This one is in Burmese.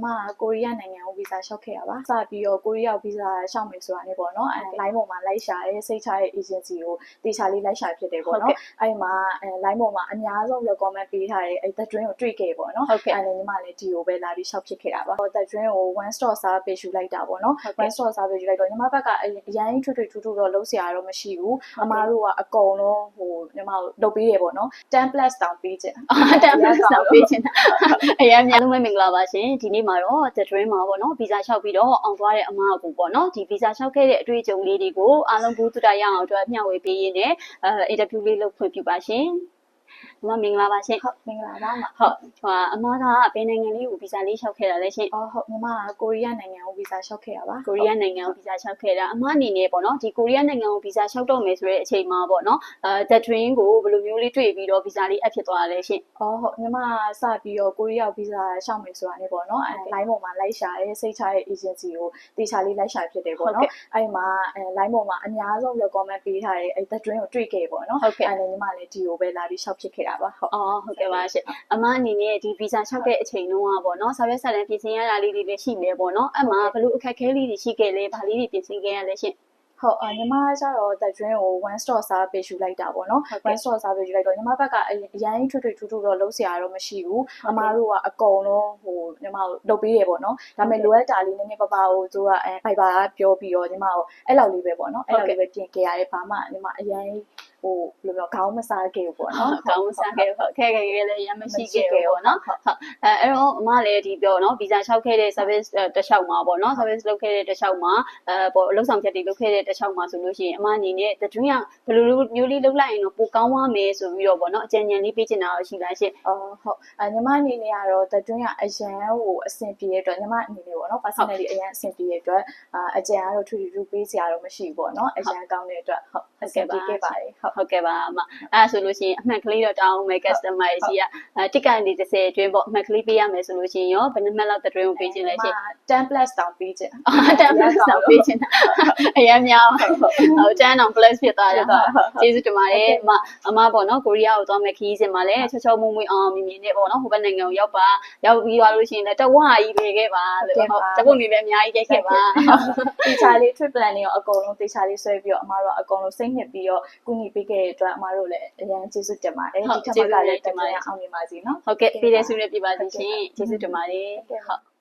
မကိုရီးယားနိုင်ငံကိုဗီဇာလျှောက်ခဲ့တာပါစပြီးတော့ကိုရီးယားဗီဇာလျှောက်မယ်ဆိုတာနေပေါ့နော်လိုင်းပေါ်မှာလိုက်ရှာရဲစိတ်ချတဲ့ agency ကိုတေချာလေးလိုက်ရှာဖြစ်တယ်ပေါ့နော်အဲ့မှာလိုင်းပေါ်မှာအများဆုံး recommend ပေးထားတဲ့အဲ့ The Dream ကိုတွေ့ခဲ့ပေါ့နော်အဲ့နဲ့ညီမလည်းဒီကိုပဲလာပြီးလျှောက်ဖြစ်ခဲ့တာပါ The Dream ကို one stop service ယူလိုက်တာပေါ့နော် one stop service ယူလိုက်တော့ညီမဘက်ကအရင်ထွတ်ထူးတော့လုံးစရာတော့မရှိဘူးအမားတို့ကအကုန်လုံးဟိုညီမတို့လုပ်ပေးရပေါ့နော်10 plus တောင်ပေးချင်10 plus တောင်ပေးချင်အရင်များလုံးမင်္ဂလာပါရှင်ဒီနေ့မှာတော့ The Dream မှာပေါ့နော်ဗီဇာလျှောက်ပြီးတော့အောင်သွားတဲ့အမားအကူပေါ့နော်ဒီဗီဇာလျှောက်ခဲ့တဲ့အတွေ့အကြုံလေးတွေကိုအားလုံးဘူးတူတာရအောင်အတွက်မျှဝေပေးရင်းနဲ့အင်တာဗျူးလေးလုပ်ဖွင့်ပြပါရှင်မင်္ဂလာပါရှင်ဟုတ်မင်္ဂလာပါမဟုတ်အမားကဘယ်နိုင်ငံလေးကိုဗီဇာလေးလျှောက်ခဲ့တာလဲရှင်ဟုတ်ညီမကကိုရီးယားနိုင်ငံကိုဗီဇာလျှောက်ခဲ့တာပါကိုရီးယားနိုင်ငံကိုဗီဇာလျှောက်ခဲ့တာအမားအနေနဲ့ပေါ့နော်ဒီကိုရီးယားနိုင်ငံကိုဗီဇာလျှောက်တော့မယ်ဆိုတဲ့အချိန်မှာပေါ့နော်The Dream ကိုဘယ်လိုမျိုးလေးတွေ့ပြီးတော့ဗီဇာလေးအပ်ဖြစ်သွားလဲရှင်ဟုတ်ညီမစပြီးတော့ကိုရီးယားဗီဇာလျှောက်မယ်ဆိုတာနေပေါ့နော်လိုင်းပေါ်မှာလိုက်ရှာရဲစိတ်ချတဲ့ agency ကိုတေချာလေးလိုက်ရှာဖြစ်တယ်ပေါ့နော်အဲ့မှာလိုင်းပေါ်မှာအများဆုံး recommend ပေးထားတဲ့အဲ့ The Dream ကိုတွေ့ခဲ့ပေါ့နော်အဲ့နဲ့ညီမလည်းဒီကိုပဲလာပြီးလျှောက်ဖြစ်ခဲ့တာပါဟုတ်ဟုတ်ကဲ့ပါရှင်အမအနေနဲ့ဒီဗီဇာလျှောက်တဲ့အချိန်တုန်းကပေါ့နော်စာရွက်စာတမ်းပြင်ဆင်ရတာလေးတွေလည်းရှိနေပေါ့နော်အဲ့မှာဘလို့အခက်အခဲလေးတွေရှိခဲ့လဲဘာလေးတွေပြင်ဆင်ခဲ့ရလဲရှင်ဟုတ်ညီမကျတော့ The Dream ကို one stop service ယူလိုက်တာပေါ့နော် one stop service ယူလိုက်တော့ညီမဘက်ကအရင်ထွတ်ထူးတော့လုံးစရာတော့မရှိဘူးအမားတို့ကအကုန်လုံးဟိုညီမတို့လုပ်ပေးရပေါ့နော်ဒါပေမဲ့လိုအပ်တာလေးနည်းနည်းပါးပါးကိုသူကViber ကပြောပြီးတော့ညီမကိုအဲ့လောက်လေးပဲပေါ့နော်အဲ့လောက်လေးပဲပြင်ခဲ့ရတယ်ဘာမှညီမအရင်ဟိုဘယ်လိုပြောခေါင်းမစားခဲ့ဘူးပေါ့နော်ခေါင်းမစားခဲ့ဟုတ်ခဲခဲလည်းရမရှိခဲ့ဘူးပေါ့နော်ဟုတ်အဲ့တော့အမလည်းဒီပြောနော်ဗီဇာလျှောက်ခဲ့တဲ့ service တစ်လျှောက်မှာပေါ့နော် service လုပ်ခဲ့တဲ့တစ်လျှောက်မှာပေါ့လုံဆောင်ချက်တွေလုပ်ခဲ့တဲ့တစ်လျှောက်မှာဆိုလို့ရှိရင်အမအနေနဲ့ The Dream ကဘယ်လိုမျိုးလေးလုပ်လိုက်ရင်တော့ပိုကောင်းသွားမယ်ဆိုပြီးတော့ပေါ့နော်အကြံဉာဏ်လေးပေးချင်တာရှိလားရှင်ဟုတ်ညီမအနေနဲ့ကတော့ The Dream ကအရန်ဟိုအဆင်ပြေတဲ့အတွက်ညီမအနေနဲ့ပေါ့နော် personally အရန်အဆင်ပြေတဲ့အတွက်အကြံကတော့ထူထူပေးစရာတော့မရှိဘူးပေါ့နော်အရန်ကောင်းတဲ့အတွက်ဟုတ်အဆင်ပြေခဲ့ပါတယ်ဟုတ်ကဲ့ပါအမအဲ့ဆိုလို့ရှိရင်အမှန်ကလေးတော့တောင်းမယ် customer ကြီးကတစ်ကန်ဒီ30အတွင်းပေါ့အမှန်ကလေးပေးရမယ်ဆိုလို့ရှိရင်ရောဘယ်နှမှတ်လောက် The Dream ကိုပေးခြင်းလဲရှင်10 plus တောင်ပေးခြင်း10 plus တောင်ပေးခြင်းအရင်များဟုတ်10တောင် plus ဖြစ်သွားတယ်ကျေးဇူးတင်ပါတယ်အမပေါ့နော်ကိုရီးယားကိုသွားမယ်ခီးစင်မှာလည်းချောချောမွေ့မွေ့အောင်မြင်မြင်နဲ့ပေါ့နော်ဟိုဘက်နိုင်ငံကိုရောက်ပြီးသွားလို့ရှိရင်လည်းတဝါကြီးပေးခဲ့ပါလို့ဟုတ်တပုတ်နေလည်းအများကြီးခဲ့ခဲ့ပါတေချာလေး trip plan တွေရောအကုန်လုံးတေချာလေးဆွဲပြီးတော့အမတို့ကအကုန်လုံးစိတ်နှစ်ပြီးတော့ကူညီပေးခဲ့တဲ့အတွက်အမတို့လည်းအရင်ကျေးဇူးတင်ပါတယ်ဒီထက်မှလည်းတင်ပါတယ်အောင်မြင်ပါစေနော်ဟုတ်ကဲ့ပြည်တဲ့ဆုနဲ့ပြပါစီရှင်ကျေးဇူးတင်ပါတယ်ဟုတ်